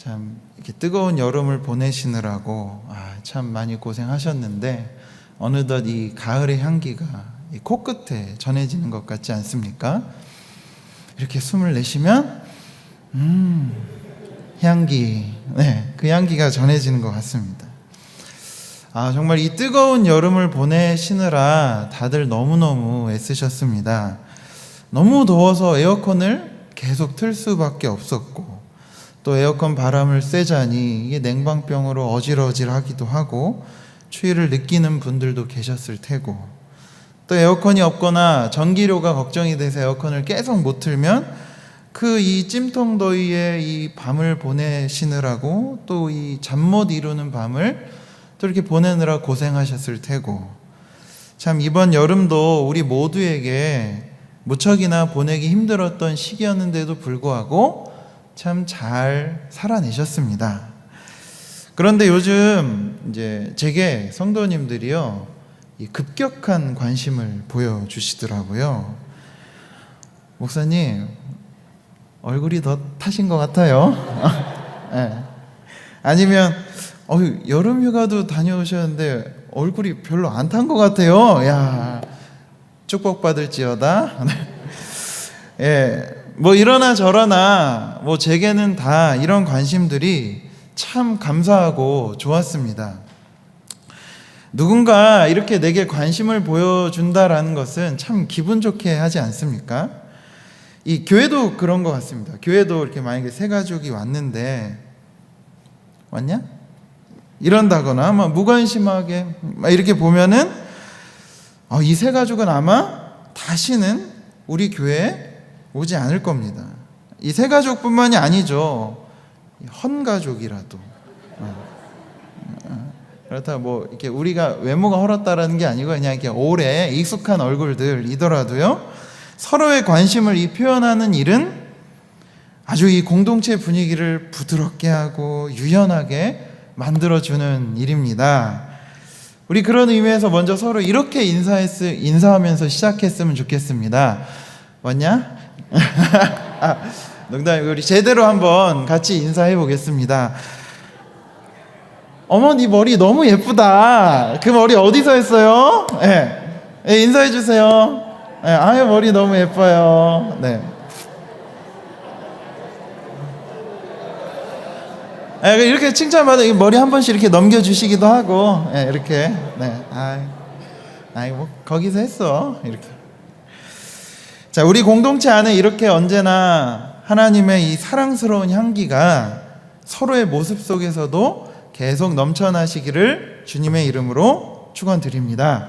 참 이렇게 뜨거운 여름을 보내시느라고 참 많이 고생하셨는데 어느덧 이 가을의 향기가 이 코끝에 전해지는 것 같지 않습니까? 이렇게 숨을 내쉬면 향기, 그 향기가 전해지는 것 같습니다. 정말 이 뜨거운 여름을 보내시느라 다들 너무너무 애쓰셨습니다. 너무 더워서 에어컨을 계속 틀 수밖에 없었고, 또 에어컨 바람을 쐬자니 이게 냉방병으로 어질어질하기도 하고 추위를 느끼는 분들도 계셨을 테고, 또 에어컨이 없거나 전기료가 걱정이 돼서 에어컨을 계속 못 틀면 그 이 찜통더위에 이 밤을 보내시느라고 또 이 잠 못 이루는 밤을 또 이렇게 보내느라 고생하셨을 테고, 참 이번 여름도 우리 모두에게 무척이나 보내기 힘들었던 시기였는데도 불구하고 참 잘 살아내셨습니다. 그런데 요즘 이제 제게 성도님들이요, 이 급격한 관심을 보여주시더라고요. 목사님, 얼굴이 더 타신 것 같아요. 네. 아니면 여름 휴가도 다녀오셨는데 얼굴이 별로 안 탄 것 같아요. 야, 축복받을지어다. 뭐 이러나 저러나 뭐 제게는 다 이런 관심들이 참 감사하고 좋았습니다. 누군가 이렇게 내게 관심을 보여준다라는 것은 참 기분 좋게 하지 않습니까? 이 교회도 그런 것 같습니다. 교회도 이렇게 만약에 새 가족이 왔는데, 왔냐? 이런다거나 막 무관심하게 막 이렇게 보면은 이 새 가족은 아마 다시는 우리 교회에 오지 않을 겁니다. 이 새 가족뿐만이 아니죠. 헌 가족이라도. 그렇다 뭐 이렇게 우리가 외모가 헐었다라는 게 아니고 그냥 이렇게 오래 익숙한 얼굴들이더라도요, 서로의 관심을 표현하는 일은 아주 이 공동체 분위기를 부드럽게 하고 유연하게 만들어주는 일입니다. 우리 그런 의미에서 먼저 서로 이렇게 인사하면서 시작했으면 좋겠습니다. 왔냐? 농담이고, 우리 제대로 한번 같이 인사해 보겠습니다. 어머, 네 머리 너무 예쁘다. 그 머리 어디서 했어요? 인사해 주세요. 머리 너무 예뻐요. 이렇게 칭찬받아 머리 한 번씩 이렇게 넘겨주시기도 하고, 이렇게. 뭐 거기서 했어. 이렇게. 자, 우리 공동체 안에 이렇게 언제나 하나님의 이 사랑스러운 향기가 서로의 모습 속에서도 계속 넘쳐나시기를 주님의 이름으로 축원드립니다.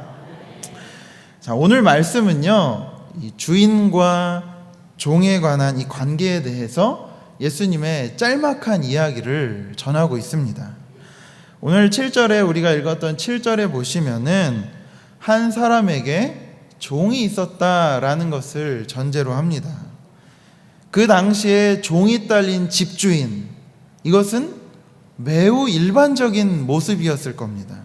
자, 오늘 말씀은요, 이 주인과 종에 관한 이 관계에 대해서 예수님의 짤막한 이야기를 전하고 있습니다. 오늘 7절에 우리가 읽었던 7절에 보시면은 한 사람에게 종이 있었다라는 것을 전제로 합니다. 그 당시에 종이 딸린 집주인, 이것은 매우 일반적인 모습이었을 겁니다.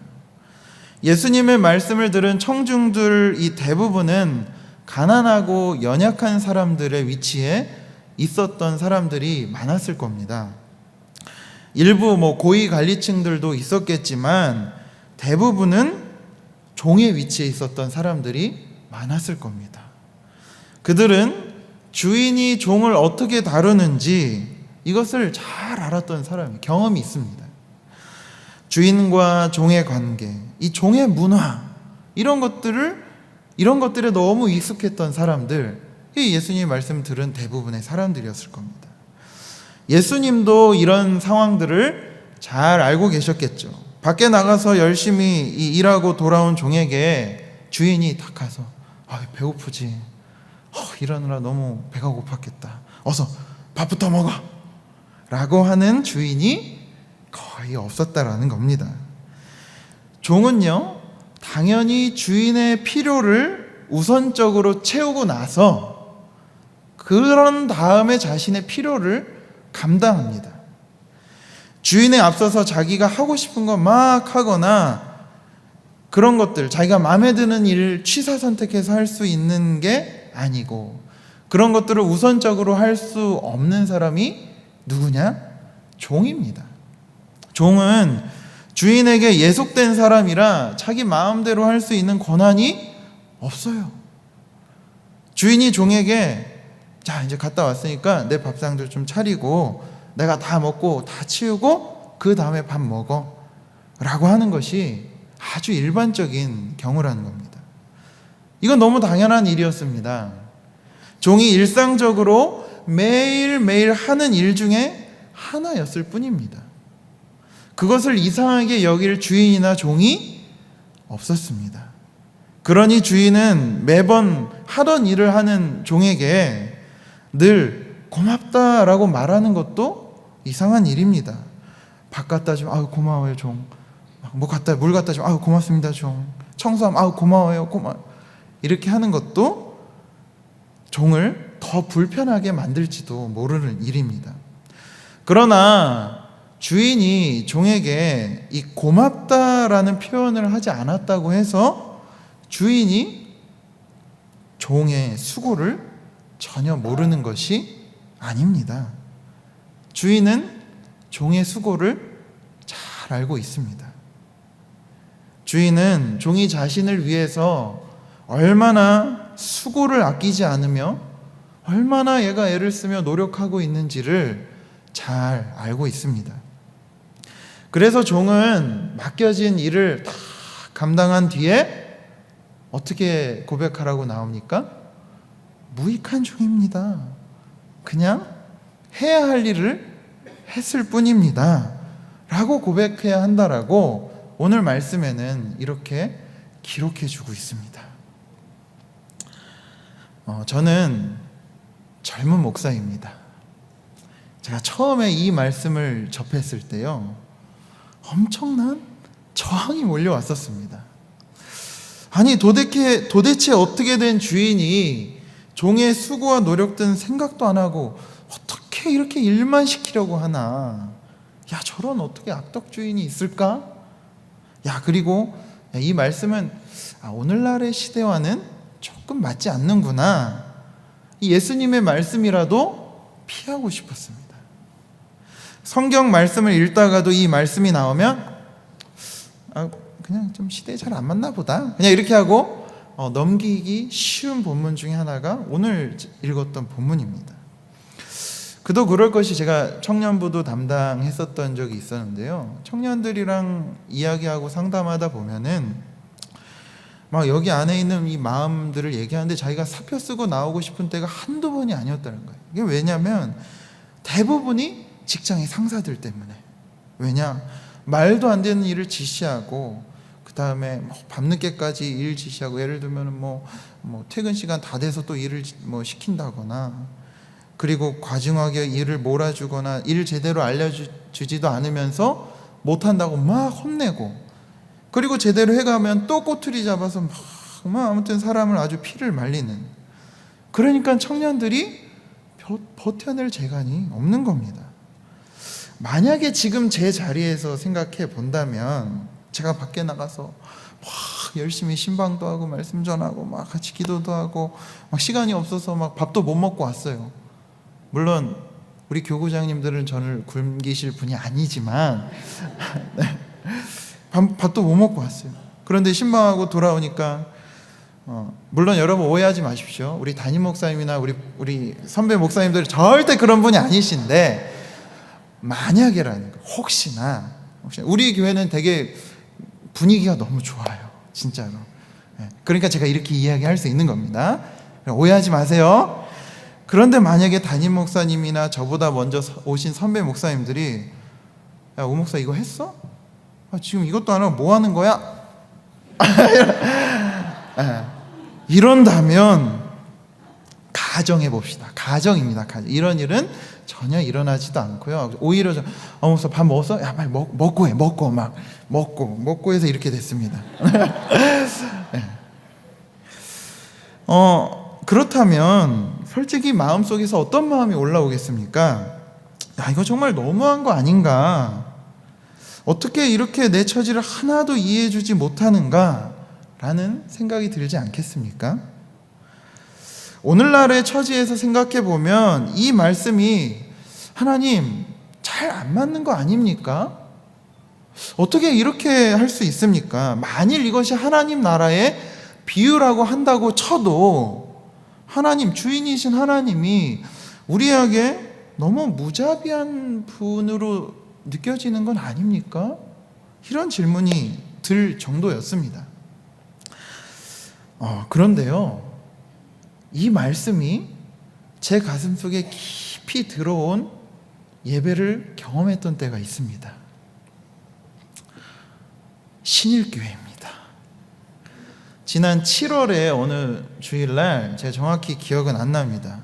예수님의 말씀을 들은 청중들 이 대부분은 가난하고 연약한 사람들의 위치에 있었던 사람들이 많았을 겁니다. 일부 고위 관리층들도 있었겠지만 대부분은 종의 위치에 있었던 사람들이 많았을 겁니다. 그들은 주인이 종을 어떻게 다루는지 이것을 잘 알았던 사람이, 경험이 있습니다. 주인과 종의 관계, 이 종의 문화, 이런 것들에 너무 익숙했던 사람들, 이 예수님 말씀 들은 대부분의 사람들이었을 겁니다. 예수님도 이런 상황들을 잘 알고 계셨겠죠. 밖에 나가서 열심히 일하고 돌아온 종에게 주인이 딱 가서 배고프지, 일하느라 너무 배가 고팠겠다, 어서 밥부터 먹어 라고 하는 주인이 거의 없었다라는 겁니다. 종은요, 당연히 주인의 필요를 우선적으로 채우고 나서 그런 다음에 자신의 필요를 감당합니다. 주인에 앞서서 자기가 하고 싶은 거 막 하거나 그런 것들, 자기가 마음에 드는 일을 취사 선택해서 할 수 있는 게 아니고, 그런 것들을 우선적으로 할 수 없는 사람이 누구냐? 종입니다. 종은 주인에게 예속된 사람이라 자기 마음대로 할 수 있는 권한이 없어요. 주인이 종에게 자, 이제 갔다 왔으니까 내 밥상들 좀 차리고 내가 다 먹고 다 치우고 그 다음에 밥 먹어 라고 하는 것이 아주 일반적인 경우라는 겁니다. 이건 너무 당연한 일이었습니다. 종이 일상적으로 매일매일 하는 일 중에 하나였을 뿐입니다. 그것을 이상하게 여길 주인이나 종이 없었습니다. 그러니 주인은 매번 하던 일을 하는 종에게 늘 고맙다라고 말하는 것도 이상한 일입니다. 밥 갖다 주면 아유 고마워요 종. 물 갖다 주면 아유 고맙습니다 종. 청소하면 아유 고마워요 이렇게 하는 것도 종을 더 불편하게 만들지도 모르는 일입니다. 그러나 주인이 종에게 이 고맙다라는 표현을 하지 않았다고 해서 주인이 종의 수고를 전혀 모르는 것이 아닙니다. 주인은 종의 수고를 잘 알고 있습니다. 주인은 종이 자신을 위해서 얼마나 수고를 아끼지 않으며 얼마나 얘가 애를 쓰며 노력하고 있는지를 잘 알고 있습니다. 그래서 종은 맡겨진 일을 다 감당한 뒤에 어떻게 고백하라고 나옵니까? 무익한 종입니다. 그냥 해야 할 일을 했을 뿐입니다. 라고 고백해야 한다라고 오늘 말씀에는 이렇게 기록해 주고 있습니다. 저는 젊은 목사입니다. 제가 처음에 이 말씀을 접했을 때요, 엄청난 저항이 몰려왔었습니다. 아니 도대체 어떻게 된 주인이 종의 수고와 노력든 생각도 안 하고 어떻게 이렇게 일만 시키려고 하나. 야, 저런 어떻게 악덕 주인이 있을까? 야, 그리고 이 말씀은 오늘날의 시대와는 조금 맞지 않는구나. 이 예수님의 말씀이라도 피하고 싶었습니다. 성경 말씀을 읽다가도 이 말씀이 나오면 그냥 좀 시대에 잘 안 맞나 보다, 그냥 이렇게 하고 넘기기 쉬운 본문 중에 하나가 오늘 읽었던 본문입니다. 그도 그럴 것이 제가 청년부도 담당했었던 적이 있었는데요, 청년들이랑 이야기하고 상담하다 보면은 막 여기 안에 있는 이 마음들을 얘기하는데 자기가 사표 쓰고 나오고 싶은 때가 한두 번이 아니었다는 거예요. 이게 왜냐면 대부분이 직장의 상사들 때문에. 왜냐? 말도 안 되는 일을 지시하고 그 다음에 밤늦게까지 일 지시하고, 예를 들면 뭐 퇴근 시간 다 돼서 또 일을 시킨다거나, 그리고 과중하게 일을 몰아주거나 일 제대로 알려주지도 않으면서 못한다고 막 혼내고, 그리고 제대로 해가면 또 꼬투리 잡아서 막 아무튼 사람을 아주 피를 말리는. 그러니까 청년들이 버텨낼 재간이 없는 겁니다. 만약에 지금 제 자리에서 생각해 본다면, 제가 밖에 나가서 막 열심히 신방도 하고 말씀 전하고 막 같이 기도도 하고 막 시간이 없어서 막 밥도 못 먹고 왔어요. 물론 우리 교구장님들은 저를 굶기실 분이 아니지만 네. 밥도 못 먹고 왔어요. 그런데 신방하고 돌아오니까 물론 여러분 오해하지 마십시오. 우리 담임 목사님이나 우리 선배 목사님들 절대 그런 분이 아니신데, 만약에라는 거, 혹시나 우리 교회는 되게 분위기가 너무 좋아요, 진짜로. 그러니까 제가 이렇게 이야기할 수 있는 겁니다. 오해하지 마세요. 그런데 만약에 담임 목사님이나 저보다 먼저 오신 선배 목사님들이 야, 우 목사 이거 했어? 지금 이것도 안 하고 뭐 하는 거야? 이런다면 가정해 봅시다. 가정입니다. 이런 일은 전혀 일어나지도 않고요. 오히려 목사 밥 먹었어? 야, 빨리 먹고 해. 먹고 해서 이렇게 됐습니다. 네. 그렇다면 솔직히 마음속에서 어떤 마음이 올라오겠습니까? 야, 이거 정말 너무한 거 아닌가? 어떻게 이렇게 내 처지를 하나도 이해해주지 못하는가? 라는 생각이 들지 않겠습니까? 오늘날의 처지에서 생각해 보면 이 말씀이 하나님 잘 잘 안 맞는 거 아닙니까? 어떻게 이렇게 할 수 있습니까? 만일 이것이 하나님 나라의 비유라고 한다고 쳐도 하나님, 주인이신 하나님이 우리에게 너무 무자비한 분으로 느껴지는 건 아닙니까? 이런 질문이 들 정도였습니다. 그런데요, 이 말씀이 제 가슴속에 깊이 들어온 예배를 경험했던 때가 있습니다. 신일교회입니다. 지난 7월에 어느 주일날, 제가 정확히 기억은 안 납니다.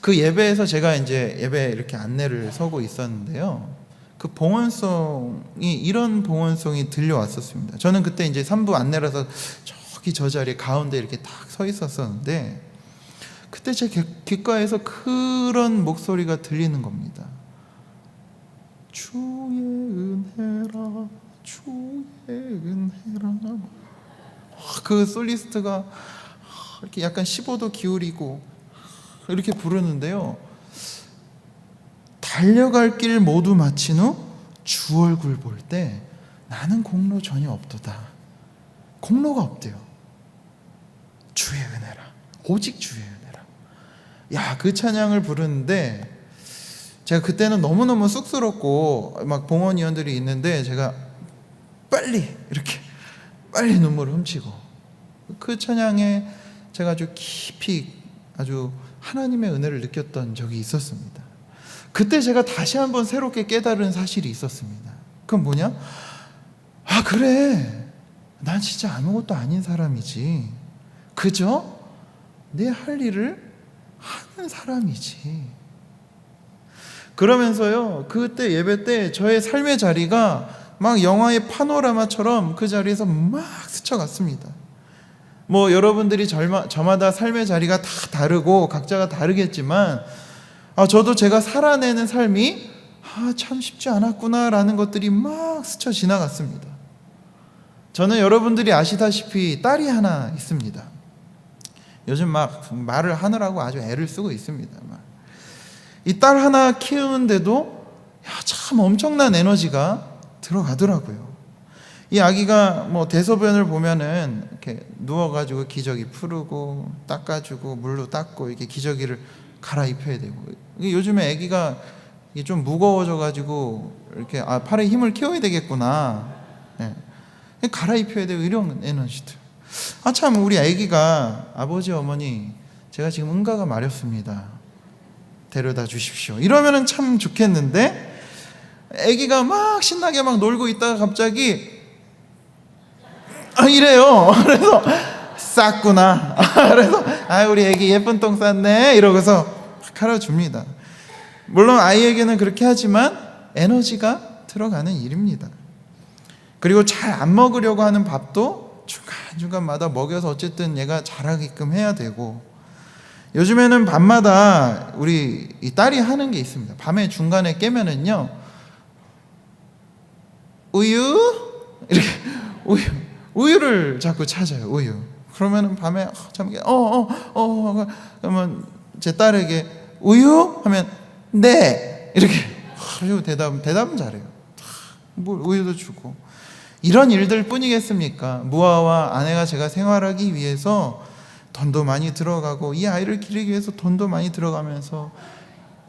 그 예배에서 제가 이제 예배 이렇게 안내를 서고 있었는데요, 그 봉헌송이, 이런 봉헌송이 들려왔었습니다. 저는 그때 이제 3부 안내라서 저기 저 자리에 가운데 이렇게 딱 서 있었었는데, 그때 제 귓가에서 그런 목소리가 들리는 겁니다. 주의 은혜라, 주의 은혜라. 그 솔리스트가 이렇게 약간 15도 기울이고 이렇게 부르는데요, 달려갈 길 모두 마친 후 주 얼굴 볼 때 나는 공로 전혀 없도다. 공로가 없대요. 주의 은혜라, 오직 주의 은혜라. 야, 그 찬양을 부르는데 제가 그때는 너무너무 쑥스럽고 막 봉헌위원들이 있는데 제가 빨리 눈물을 훔치고 그 찬양에 제가 아주 깊이 아주 하나님의 은혜를 느꼈던 적이 있었습니다. 그때 제가 다시 한번 새롭게 깨달은 사실이 있었습니다. 그건 뭐냐? 아, 그래, 난 진짜 아무것도 아닌 사람이지, 그저 내 할 일을 하는 사람이지. 그러면서요, 그때 예배 때 저의 삶의 자리가 막 영화의 파노라마처럼 그 자리에서 막 스쳐갔습니다. 뭐 여러분들이 저마다 삶의 자리가 다 다르고 각자가 다르겠지만, 저도 제가 살아내는 삶이 참 쉽지 않았구나라는 것들이 막 스쳐 지나갔습니다. 저는 여러분들이 아시다시피 딸이 하나 있습니다. 요즘 막 말을 하느라고 아주 애를 쓰고 있습니다. 이 딸 하나 키우는데도 참 엄청난 에너지가 들어가더라고요. 이 아기가 뭐 대소변을 보면은 이렇게 누워가지고 기저귀 풀고 닦아주고 물로 닦고 이렇게 기저귀를 갈아입혀야 되고, 요즘에 아기가 좀 무거워져가지고 이렇게 팔에 힘을 키워야 되겠구나, 갈아입혀야 되고, 이런 에너지들. 참 우리 아기가 아버지 어머니 제가 지금 응가가 마렵습니다, 데려다 주십시오, 이러면은 참 좋겠는데, 아기가 막 신나게 막 놀고 있다가 갑자기 이래요. 그래서 쌌구나. 그래서 우리 아기 예쁜 똥 쌌네 이러고서 갈아줍니다. 물론 아이에게는 그렇게 하지만 에너지가 들어가는 일입니다. 그리고 잘 안 먹으려고 하는 밥도 중간중간마다 먹여서 어쨌든 얘가 자라게끔 해야 되고, 요즘에는 밤마다 우리 이 딸이 하는 게 있습니다. 밤에 중간에 깨면은요, 이렇게 우유를 자꾸 찾아요. 우유. 그러면은 밤에 잠게 그러면 제 딸에게 우유 하면 네 이렇게 대답은 잘해요. 뭐 우유도 주고, 이런 일들 뿐이겠습니까? 무아와 아내가 제가 생활하기 위해서 돈도 많이 들어가고, 이 아이를 기르기 위해서 돈도 많이 들어가면서,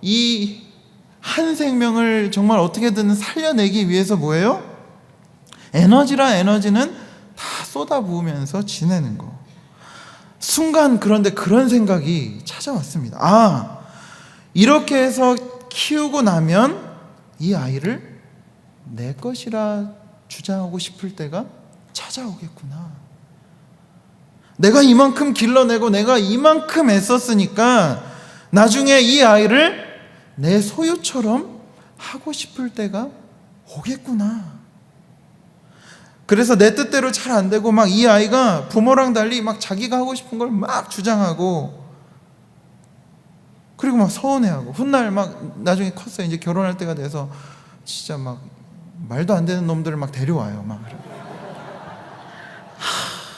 이 한 생명을 정말 어떻게든 살려내기 위해서 뭐예요? 에너지는 다 쏟아부으면서 지내는 거. 순간 그런데 그런 생각이 찾아왔습니다. 이렇게 해서 키우고 나면 이 아이를 내 것이라 주장하고 싶을 때가 찾아오겠구나. 내가 이만큼 길러내고 내가 이만큼 애썼으니까 나중에 이 아이를 내 소유처럼 하고 싶을 때가 오겠구나. 그래서 내 뜻대로 잘 안 되고 막 이 아이가 부모랑 달리 막 자기가 하고 싶은 걸 막 주장하고, 그리고 막 서운해하고, 훗날 막 나중에 컸어요. 이제 결혼할 때가 돼서 진짜 막 말도 안 되는 놈들을 막 데려와요. 막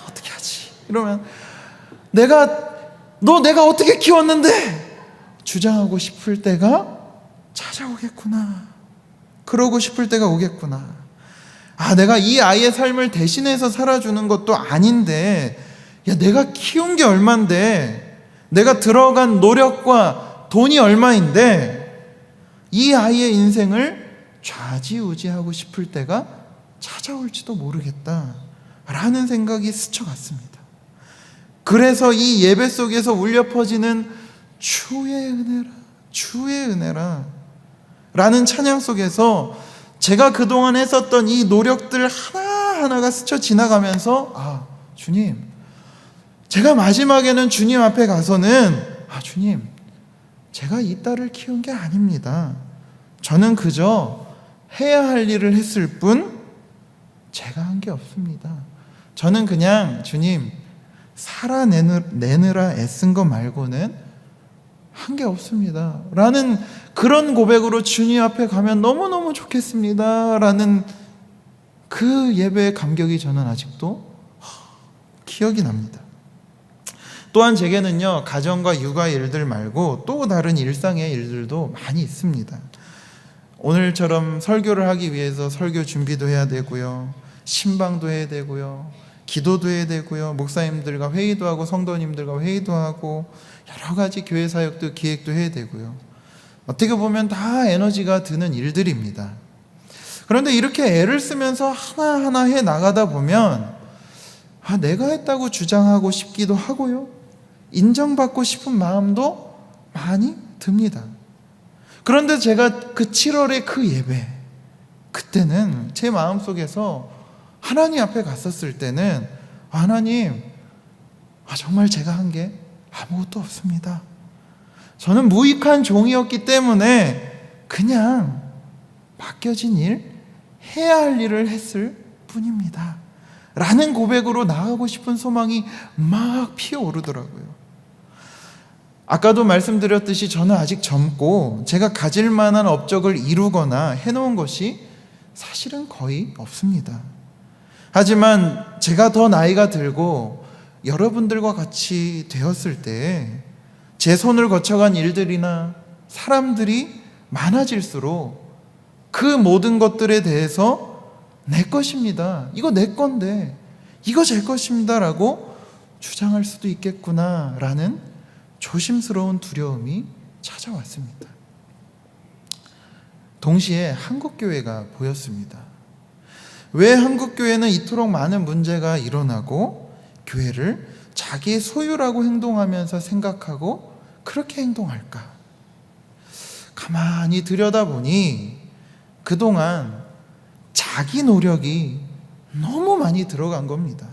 어떻게 하지? 이러면 내가 어떻게 키웠는데 주장하고 싶을 때가 찾아오겠구나. 그러고 싶을 때가 오겠구나. 내가 이 아이의 삶을 대신해서 살아주는 것도 아닌데, 내가 키운 게 얼만데, 내가 들어간 노력과 돈이 얼마인데, 이 아이의 인생을 좌지우지하고 싶을 때가 찾아올지도 모르겠다 라는 생각이 스쳐갔습니다. 그래서 이 예배 속에서 울려 퍼지는 주의 은혜라, 주의 은혜라 라는 찬양 속에서 제가 그동안 했었던 이 노력들 하나하나가 스쳐 지나가면서 주님, 제가 마지막에는 주님 앞에 가서는 주님, 제가 이 딸을 키운 게 아닙니다. 저는 그저 해야 할 일을 했을 뿐 제가 한 게 없습니다. 저는 그냥 주님 살아내느라 애쓴 거 말고는 한 게 없습니다 라는 그런 고백으로 주님 앞에 가면 너무너무 좋겠습니다 라는 그 예배의 감격이 저는 아직도 기억이 납니다. 또한 제게는요, 가정과 육아 일들 말고 또 다른 일상의 일들도 많이 있습니다. 오늘처럼 설교를 하기 위해서 설교 준비도 해야 되고요, 신방도 해야 되고요, 기도도 해야 되고요, 목사님들과 회의도 하고 성도님들과 회의도 하고 여러 가지 교회 사역도 기획도 해야 되고요. 어떻게 보면 다 에너지가 드는 일들입니다. 그런데 이렇게 애를 쓰면서 하나하나 해 나가다 보면 내가 했다고 주장하고 싶기도 하고요, 인정받고 싶은 마음도 많이 듭니다. 그런데 제가 그 7월의 그 예배, 그때는 제 마음속에서 하나님 앞에 갔었을 때는 하나님, 정말 제가 한 게 아무것도 없습니다. 저는 무익한 종이었기 때문에 그냥 맡겨진 일, 해야 할 일을 했을 뿐입니다 라는 고백으로 나아가고 싶은 소망이 막 피어오르더라고요. 아까도 말씀드렸듯이 저는 아직 젊고 제가 가질 만한 업적을 이루거나 해놓은 것이 사실은 거의 없습니다. 하지만 제가 더 나이가 들고 여러분들과 같이 되었을 때 제 손을 거쳐간 일들이나 사람들이 많아질수록 그 모든 것들에 대해서 내 것입니다, 이거 내 건데, 이거 제 것입니다 라고 주장할 수도 있겠구나 라는 조심스러운 두려움이 찾아왔습니다. 동시에 한국교회가 보였습니다. 왜 한국교회는 이토록 많은 문제가 일어나고 교회를 자기 소유라고 행동하면서 생각하고 그렇게 행동할까? 가만히 들여다보니 그동안 자기 노력이 너무 많이 들어간 겁니다.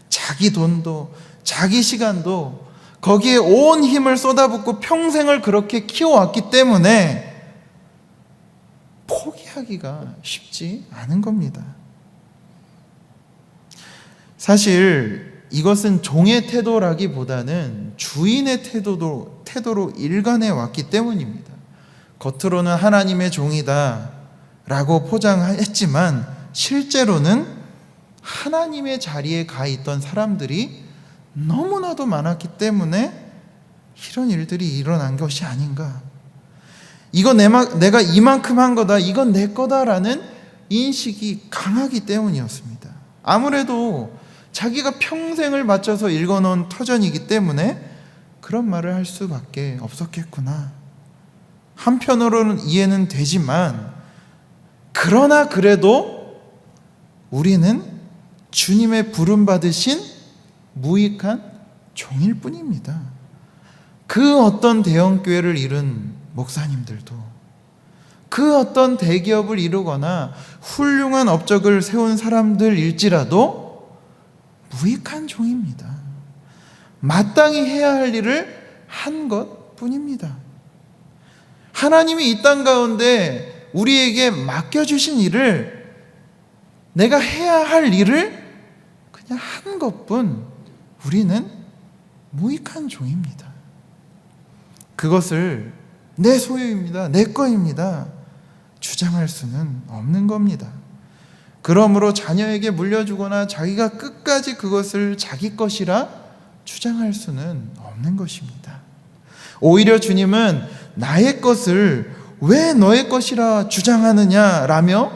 자기 돈도 자기 시간도 거기에 온 힘을 쏟아붓고 평생을 그렇게 키워왔기 때문에 포기하기가 쉽지 않은 겁니다. 사실 이것은 종의 태도라기보다는 주인의 태도로 일관해 왔기 때문입니다. 겉으로는 하나님의 종이다 라고 포장했지만 실제로는 하나님의 자리에 가 있던 사람들이 너무나도 많았기 때문에 이런 일들이 일어난 것이 아닌가. 이거 내가 이만큼 한 거다, 이건 내 거다라는 인식이 강하기 때문이었습니다. 아무래도 자기가 평생을 바쳐서 읽어놓은 터전이기 때문에 그런 말을 할 수밖에 없었겠구나. 한편으로는 이해는 되지만, 그러나 그래도 우리는 주님의 부름받으신 무익한 종일 뿐입니다. 그 어떤 대형교회를 이룬 목사님들도, 그 어떤 대기업을 이루거나 훌륭한 업적을 세운 사람들일지라도 무익한 종입니다. 마땅히 해야 할 일을 한 것 뿐입니다. 하나님이 이 땅 가운데 우리에게 맡겨주신 일을, 내가 해야 할 일을 그냥 한 것뿐 우리는 무익한 종입니다. 그것을 내 소유입니다, 내 거입니다 주장할 수는 없는 겁니다. 그러므로 자녀에게 물려주거나 자기가 끝까지 그것을 자기 것이라 주장할 수는 없는 것입니다. 오히려 주님은 나의 것을 왜 너의 것이라 주장하느냐라며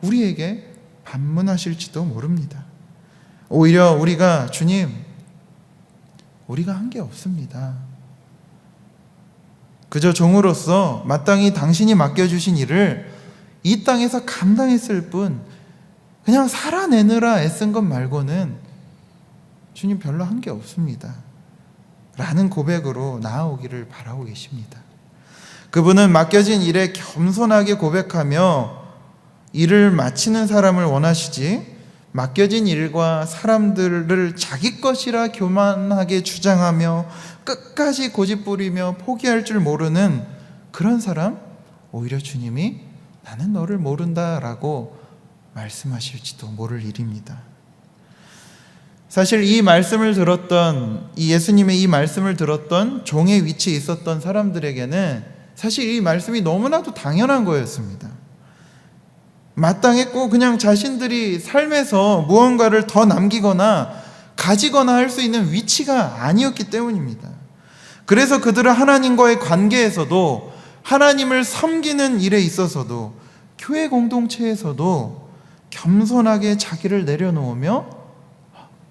우리에게 반문하실지도 모릅니다. 오히려 우리가 주님, 우리가 한 게 없습니다. 그저 종으로서 마땅히 당신이 맡겨주신 일을 이 땅에서 감당했을 뿐 그냥 살아내느라 애쓴 것 말고는 주님 별로 한 게 없습니다 라는 고백으로 나아오기를 바라고 계십니다. 그분은 맡겨진 일에 겸손하게 고백하며 일을 마치는 사람을 원하시지, 맡겨진 일과 사람들을 자기 것이라 교만하게 주장하며 끝까지 고집부리며 포기할 줄 모르는 그런 사람, 오히려 주님이 나는 너를 모른다라고 말씀하실지도 모를 일입니다. 사실 이 말씀을 들었던, 이 예수님의 이 말씀을 들었던 종의 위치에 있었던 사람들에게는 사실 이 말씀이 너무나도 당연한 거였습니다. 마땅했고 그냥 자신들이 삶에서 무언가를 더 남기거나 가지거나 할 수 있는 위치가 아니었기 때문입니다. 그래서 그들은 하나님과의 관계에서도, 하나님을 섬기는 일에 있어서도, 교회 공동체에서도 겸손하게 자기를 내려놓으며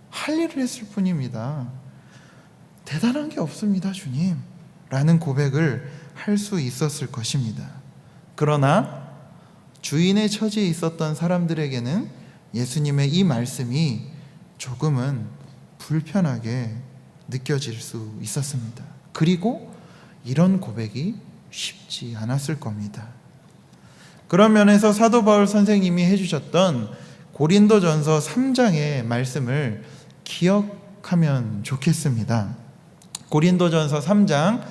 할 일을 했을 뿐입니다. 대단한 게 없습니다, 주님 라는 고백을 할 수 있었을 것입니다. 그러나 주인의 처지에 있었던 사람들에게는 예수님의 이 말씀이 조금은 불편하게 느껴질 수 있었습니다. 그리고 이런 고백이 쉽지 않았을 겁니다. 그런 면에서 사도 바울 선생님이 해주셨던 고린도전서 3장의 말씀을 기억하면 좋겠습니다. 고린도전서 3장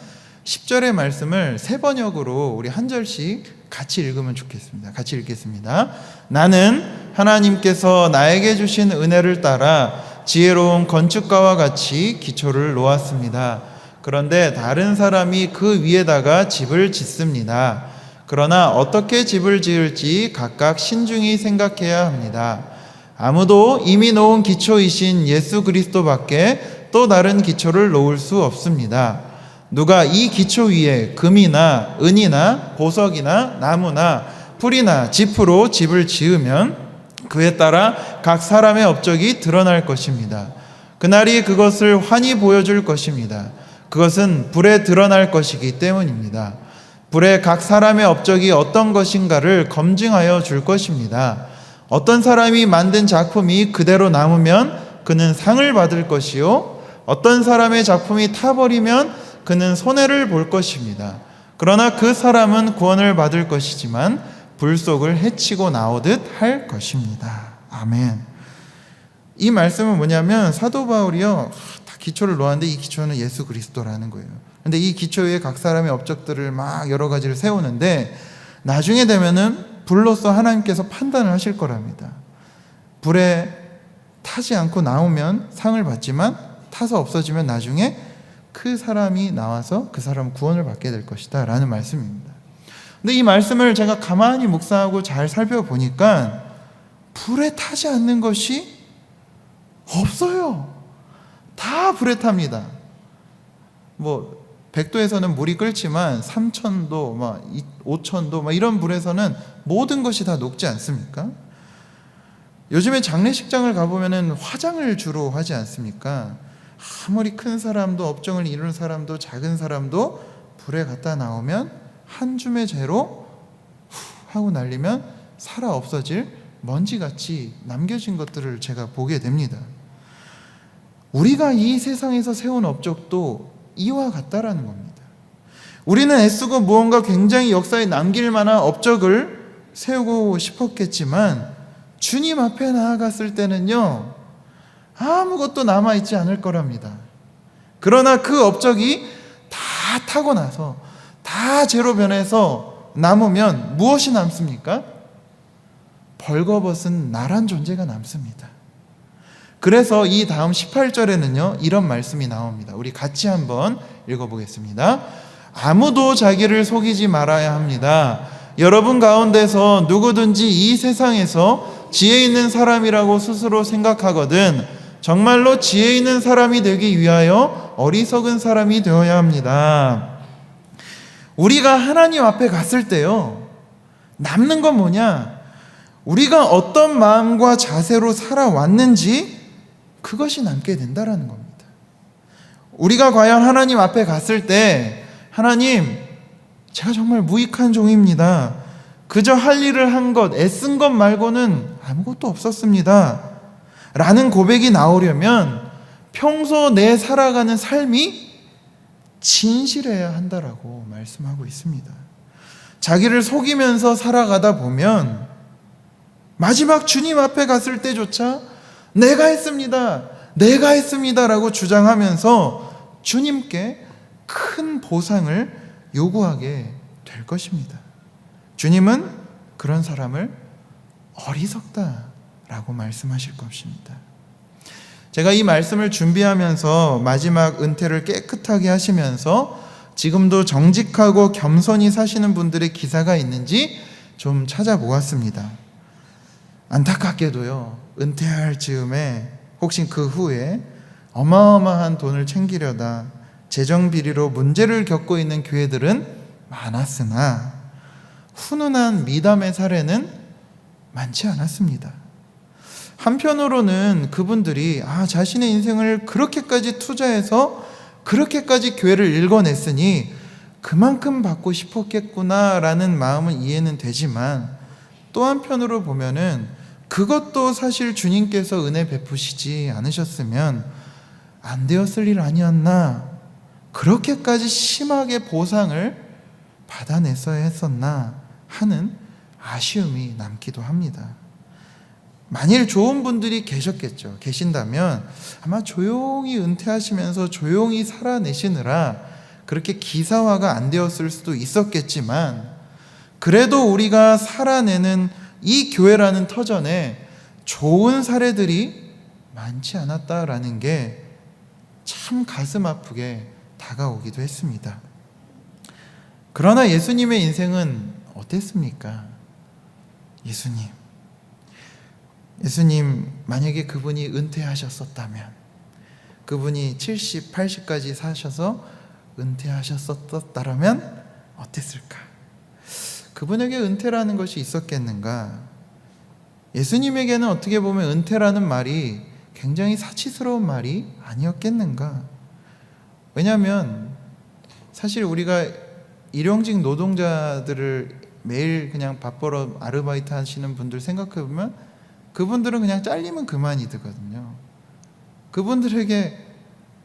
10절의 말씀을 세 번역으로 우리 한 절씩 같이 읽으면 좋겠습니다. 같이 읽겠습니다. 나는 하나님께서 나에게 주신 은혜를 따라 지혜로운 건축가와 같이 기초를 놓았습니다. 그런데 다른 사람이 그 위에다가 집을 짓습니다. 그러나 어떻게 집을 지을지 각각 신중히 생각해야 합니다. 아무도 이미 놓은 기초이신 예수 그리스도밖에 또 다른 기초를 놓을 수 없습니다. 누가 이 기초 위에 금이나 은이나 보석이나 나무나 풀이나 짚으로 집을 지으면 그에 따라 각 사람의 업적이 드러날 것입니다. 그날이 그것을 환히 보여줄 것입니다. 그것은 불에 드러날 것이기 때문입니다. 불에 각 사람의 업적이 어떤 것인가를 검증하여 줄 것입니다. 어떤 사람이 만든 작품이 그대로 남으면 그는 상을 받을 것이요, 어떤 사람의 작품이 타버리면 그는 손해를 볼 것입니다. 그러나 그 사람은 구원을 받을 것이지만 불 속을 헤치고 나오듯 할 것입니다. 아멘. 이 말씀은 뭐냐면 사도 바울이요, 다 기초를 놓았는데 이 기초는 예수 그리스도라는 거예요. 근데 이 기초 위에 각 사람의 업적들을 막 여러 가지를 세우는데 나중에 되면은 불로서 하나님께서 판단을 하실 거랍니다. 불에 타지 않고 나오면 상을 받지만 타서 없어지면 나중에 그 사람이 나와서 그 사람은 구원을 받게 될 것이다 라는 말씀입니다. 근데 이 말씀을 제가 가만히 묵상하고 잘 살펴보니까 불에 타지 않는 것이 없어요. 다 불에 탑니다. 뭐 100도에서는 물이 끓지만 3000도, 5000도 이런 불에서는 모든 것이 다 녹지 않습니까? 요즘에 장례식장을 가보면 화장을 주로 하지 않습니까? 아무리 큰 사람도, 업종을 이룬 사람도, 작은 사람도 불에 갔다 나오면 한 줌의 재로 하고 날리면 살아 없어질 먼지같이 남겨진 것들을 제가 보게 됩니다. 우리가 이 세상에서 세운 업적도 이와 같다라는 겁니다. 우리는 애쓰고 무언가 굉장히 역사에 남길 만한 업적을 세우고 싶었겠지만 주님 앞에 나아갔을 때는요, 아무것도 남아있지 않을 거랍니다. 그러나 그 업적이 다 타고 나서 다 재로 변해서 남으면 무엇이 남습니까? 벌거벗은 나란 존재가 남습니다. 그래서 이 다음 18절에는요 이런 말씀이 나옵니다. 우리 같이 한번 읽어보겠습니다. 아무도 자기를 속이지 말아야 합니다. 여러분 가운데서 누구든지 이 세상에서 지혜 있는 사람이라고 스스로 생각하거든 정말로 지혜 있는 사람이 되기 위하여 어리석은 사람이 되어야 합니다. 우리가 하나님 앞에 갔을 때요, 남는 건 뭐냐? 우리가 어떤 마음과 자세로 살아왔는지 그것이 남게 된다라는 겁니다. 우리가 과연 하나님 앞에 갔을 때, 하나님, 제가 정말 무익한 종입니다. 그저 할 일을 한 것, 애쓴 것 말고는 아무것도 없었습니다. 라는 고백이 나오려면 평소 내 살아가는 삶이 진실해야 한다라고 말씀하고 있습니다. 자기를 속이면서 살아가다 보면 마지막 주님 앞에 갔을 때조차 내가 했습니다 라고 주장하면서 주님께 큰 보상을 요구하게 될 것입니다. 주님은 그런 사람을 어리석다라고 말씀하실 것입니다. 제가 이 말씀을 준비하면서 마지막 은퇴를 깨끗하게 하시면서 지금도 정직하고 겸손히 사시는 분들의 기사가 있는지 좀 찾아보았습니다. 안타깝게도요, 은퇴할 즈음에 혹시 그 후에 어마어마한 돈을 챙기려다 재정 비리로 문제를 겪고 있는 교회들은 많았으나 훈훈한 미담의 사례는 많지 않았습니다. 한편으로는 그분들이 자신의 인생을 그렇게까지 투자해서 그렇게까지 교회를 일궈냈으니 그만큼 받고 싶었겠구나라는 마음은 이해는 되지만, 또 한편으로 보면은 그것도 사실 주님께서 은혜 베푸시지 않으셨으면 안 되었을 일 아니었나, 그렇게까지 심하게 보상을 받아냈어야 했었나 하는 아쉬움이 남기도 합니다. 만일 좋은 분들이 계신다면 아마 조용히 은퇴하시면서 조용히 살아내시느라 그렇게 기사화가 안 되었을 수도 있었겠지만, 그래도 우리가 살아내는 이 교회라는 터전에 좋은 사례들이 많지 않았다라는 게 참 가슴 아프게 다가오기도 했습니다. 그러나 예수님의 인생은 어땠습니까? 예수님 만약에 그분이 은퇴하셨었다면, 그분이 70, 80까지 사셔서 은퇴하셨었다면 어땠을까? 그분에게 은퇴라는 것이 있었겠는가? 예수님에게는 어떻게 보면 은퇴라는 말이 굉장히 사치스러운 말이 아니었겠는가? 왜냐하면 사실 우리가 일용직 노동자들을 매일 그냥 밥 벌어 아르바이트 하시는 분들 생각해보면 그분들은 그냥 잘리면 그만이거든요. 그분들에게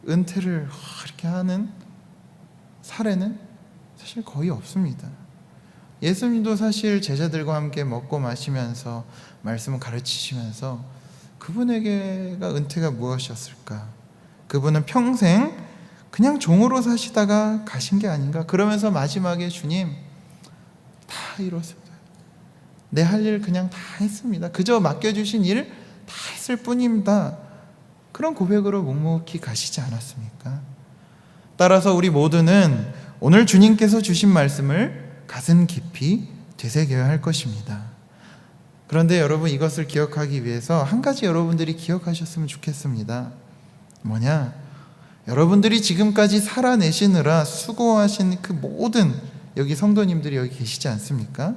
은퇴를 이렇게 하는 사례는 사실 거의 없습니다. 예수님도 사실 제자들과 함께 먹고 마시면서 말씀을 가르치시면서 그분에게가 은퇴가 무엇이었을까? 그분은 평생 그냥 종으로 사시다가 가신 게 아닌가? 그러면서 마지막에 주님, 다 이뤘습니다. 내 할 일 그냥 다 했습니다. 그저 맡겨주신 일 다 했을 뿐입니다. 그런 고백으로 묵묵히 가시지 않았습니까? 따라서 우리 모두는 오늘 주님께서 주신 말씀을 가슴 깊이 되새겨야 할 것입니다. 그런데 여러분, 이것을 기억하기 위해서 한 가지 여러분들이 기억하셨으면 좋겠습니다. 뭐냐? 여러분들이 지금까지 살아내시느라 수고하신 그 모든, 여기 성도님들이 여기 계시지 않습니까?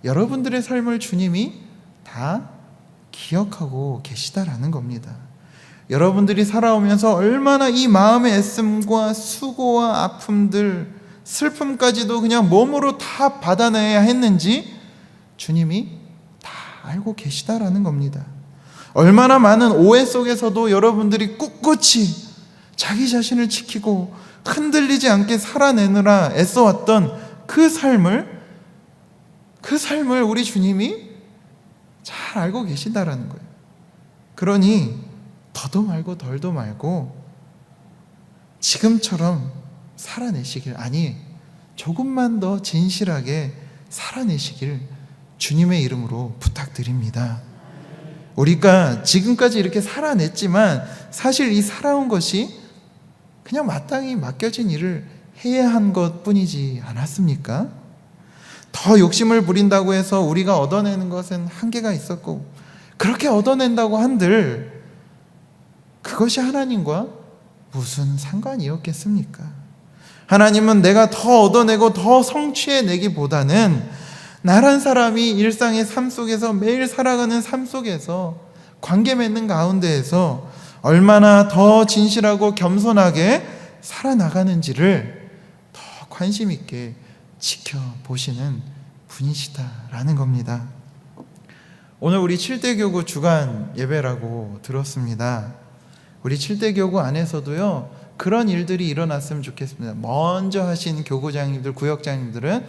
여러분들의 삶을 주님이 다 기억하고 계시다라는 겁니다. 여러분들이 살아오면서 얼마나 이 마음의 애씀과 수고와 아픔들, 슬픔까지도 그냥 몸으로 다 받아내야 했는지 주님이 다 알고 계시다라는 겁니다. 얼마나 많은 오해 속에서도 여러분들이 꿋꿋이 자기 자신을 지키고 흔들리지 않게 살아내느라 애써왔던 그 삶을 우리 주님이 잘 알고 계신다라는 거예요. 그러니 더도 말고 덜도 말고 지금처럼 살아내시길, 아니 조금만 더 진실하게 살아내시길 주님의 이름으로 부탁드립니다. 우리가 지금까지 이렇게 살아냈지만 사실 이 살아온 것이 그냥 마땅히 맡겨진 일을 해야 한 것뿐이지 않았습니까? 더 욕심을 부린다고 해서 우리가 얻어내는 것은 한계가 있었고, 그렇게 얻어낸다고 한들 그것이 하나님과 무슨 상관이었겠습니까? 하나님은 내가 더 얻어내고 더 성취해내기보다는 나란 사람이 일상의 삶 속에서 매일 살아가는 삶 속에서 관계 맺는 가운데에서 얼마나 더 진실하고 겸손하게 살아나가는지를 더 관심 있게 지켜보시는 분이시다라는 겁니다. 오늘 우리 7대 교구 주간 예배라고 들었습니다. 우리 7대 교구 안에서도요, 그런 일들이 일어났으면 좋겠습니다. 먼저 하신 교구장님들, 구역장님들은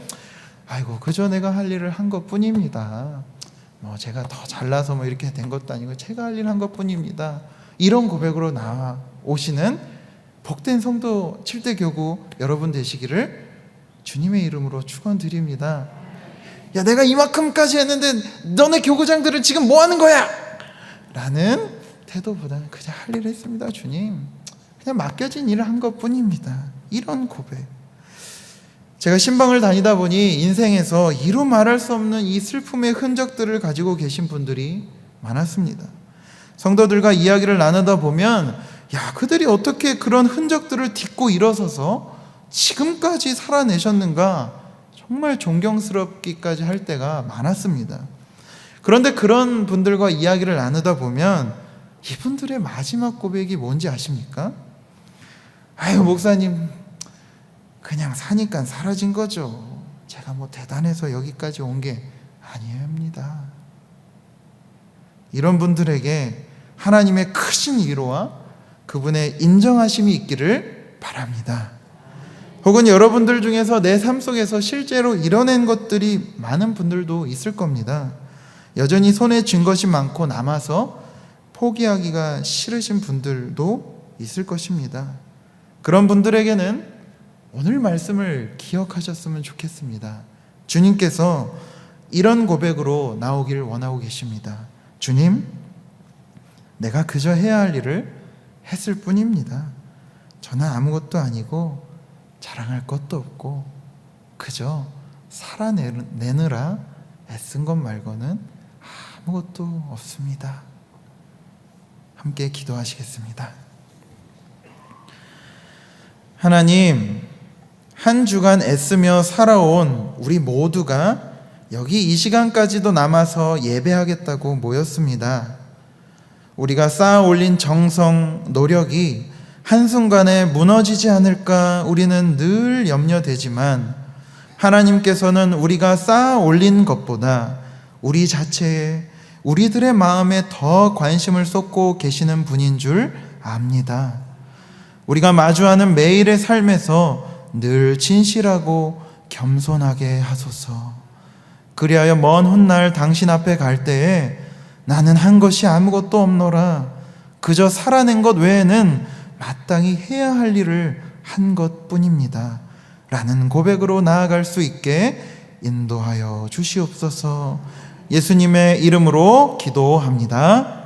아이고 그저 내가 할 일을 한 것뿐입니다. 제가 더 잘나서 이렇게 된 것도 아니고 제가 할 일 한 것뿐입니다. 이런 고백으로 나오시는 복된 성도 7대 교구 여러분 되시기를 주님의 이름으로 축원드립니다. 야, 내가 이만큼까지 했는데 너네 교구장들은 지금 뭐 하는 거야? 라는 태도보다는 그냥 할 일을 했습니다. 주님, 그냥 맡겨진 일을 한 것뿐입니다. 이런 고백. 제가 신방을 다니다 보니 인생에서 이루 말할 수 없는 이 슬픔의 흔적들을 가지고 계신 분들이 많았습니다. 성도들과 이야기를 나누다 보면 야, 그들이 어떻게 그런 흔적들을 딛고 일어서서 지금까지 살아내셨는가 정말 존경스럽기까지 할 때가 많았습니다. 그런데 그런 분들과 이야기를 나누다 보면 이분들의 마지막 고백이 뭔지 아십니까? 아유, 목사님, 그냥 사니까 사라진 거죠. 제가 대단해서 여기까지 온 게 아니옵니다. 이런 분들에게 하나님의 크신 위로와 그분의 인정하심이 있기를 바랍니다. 혹은 여러분들 중에서 내 삶 속에서 실제로 이뤄낸 것들이 많은 분들도 있을 겁니다. 여전히 손에 쥔 것이 많고 남아서 포기하기가 싫으신 분들도 있을 것입니다. 그런 분들에게는 오늘 말씀을 기억하셨으면 좋겠습니다. 주님께서 이런 고백으로 나오기를 원하고 계십니다. 주님, 내가 그저 해야 할 일을 했을 뿐입니다. 저는 아무것도 아니고 자랑할 것도 없고 그저 살아내느라 애쓴 것 말고는 아무것도 없습니다. 함께 기도하시겠습니다. 하나님, 한 주간 애쓰며 살아온 우리 모두가 여기 이 시간까지도 남아서 예배하겠다고 모였습니다. 우리가 쌓아 올린 정성, 노력이 한순간에 무너지지 않을까 우리는 늘 염려되지만 하나님께서는 우리가 쌓아 올린 것보다 우리 자체에, 우리들의 마음에 더 관심을 쏟고 계시는 분인 줄 압니다. 우리가 마주하는 매일의 삶에서 늘 진실하고 겸손하게 하소서. 그리하여 먼 훗날 당신 앞에 갈 때에 나는 한 것이 아무것도 없노라. 그저 살아낸 것 외에는 마땅히 해야 할 일을 한 것뿐입니다. 라는 고백으로 나아갈 수 있게 인도하여 주시옵소서. 예수님의 이름으로 기도합니다.